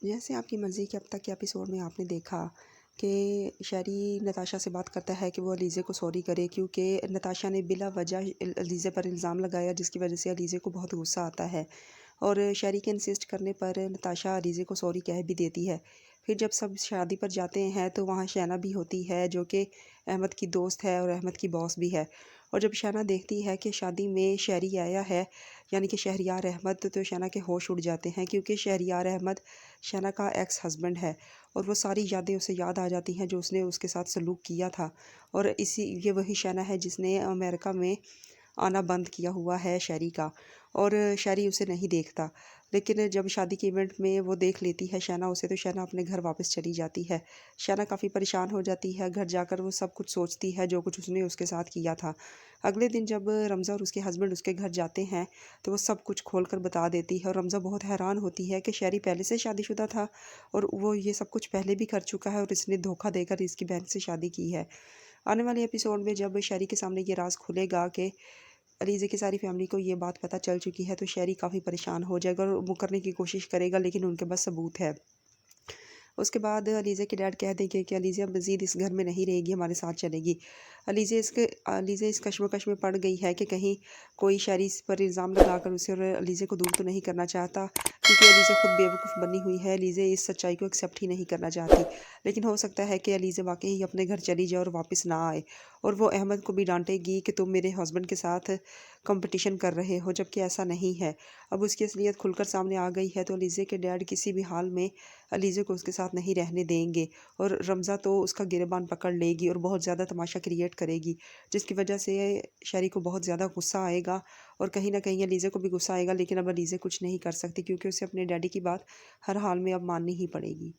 जैसे आपकी मर्ज़ी कि अब तक के एपिसोड में आपने देखा कि शैरी नताशा से बात करता है कि वो अलीज़े को सॉरी करे, क्योंकि नताशा ने बिला वजह अलीज़े पर इल्ज़ाम लगाया, जिसकी वजह से अलीज़े को बहुत गुस्सा आता है। और शैरी के इंसिस्ट करने पर नताशा अलीज़े को सॉरी कह भी देती है। फिर जब सब शादी पर जाते हैं तो वहाँ शैना भी होती है, जो कि अहमद की दोस्त है और अहमद की बॉस भी है। और जब शैना देखती है कि शादी में शहरी आया है, यानी कि शहरियार अहमद, तो शैना के होश उड़ जाते हैं, क्योंकि शहरियार अहमद शैना का एक्स हस्बैंड है। और वो सारी यादें उसे याद आ जाती हैं जो उसने उसके साथ सलूक किया था। और ये वही शैना है जिसने अमेरिका में आना बंद किया हुआ है शैरी का। और शैरी उसे नहीं देखता, लेकिन जब शादी के इवेंट में वो देख लेती है शैना उसे, तो शैना अपने घर वापस चली जाती है। शैना काफ़ी परेशान हो जाती है। घर जाकर वो सब कुछ सोचती है जो कुछ उसने उसके साथ किया था। अगले दिन जब रमज़ा और उसके हस्बैंड उसके घर जाते हैं तो वो सब कुछ खोल कर बता देती है। और रमज़ा बहुत हैरान होती है कि शैरी पहले से शादीशुदा था और वो ये सब कुछ पहले भी कर चुका है और इसने धोखा देकर इसकी बहन से शादी की है। आने वाले एपिसोड में जब शैरी के सामने ये राज खुलेगा कि अलीज़े की सारी फैमिली को ये बात पता चल चुकी है, तो शैरी काफ़ी परेशान हो जाएगा और मुकरने की कोशिश करेगा, लेकिन उनके पास सबूत है। उसके बाद अलीज़े के डैड कह देंगे कि अलीज़े अब मज़ीद इस घर में नहीं रहेगी, हमारे साथ चलेगी। अलीज़े इस कश्मकश में पड़ गई है कि कहीं कोई शैरी पर इल्ज़ाम लगाकर उसे और अलीज़े को दूर तो नहीं करना चाहता, क्योंकि अलीज़े खुद बेवकूफ़ बनी हुई है। अलीज़े इस सच्चाई को एक्सेप्ट ही नहीं करना चाहती। लेकिन हो सकता है कि अलीज़े वाक़ई ही अपने घर चली जाए और वापस ना आए, और वो अहमद को भी डांटेगी कि तुम मेरे हस्बैंड के साथ कंपटीशन कर रहे हो, जबकि ऐसा नहीं है। अब उसकी असलियत खुलकर सामने आ गई है, तो अलीज़े के डैड किसी भी हाल में अलीज़े को उसके साथ नहीं रहने देंगे। और रमज़ा तो उसका गिरबान पकड़ लेगी और बहुत ज़्यादा तमाशा क्रिएट करेगी, जिसकी वजह से शैरी को बहुत ज़्यादा गुस्सा आएगा और कहीं न कहीं अलीज़े को भी गुस्सा आएगा। लेकिन अब अलीज़े कुछ नहीं कर सकती, क्योंकि उसे अपने डैडी की बात हर हाल में अब माननी ही पड़ेगी।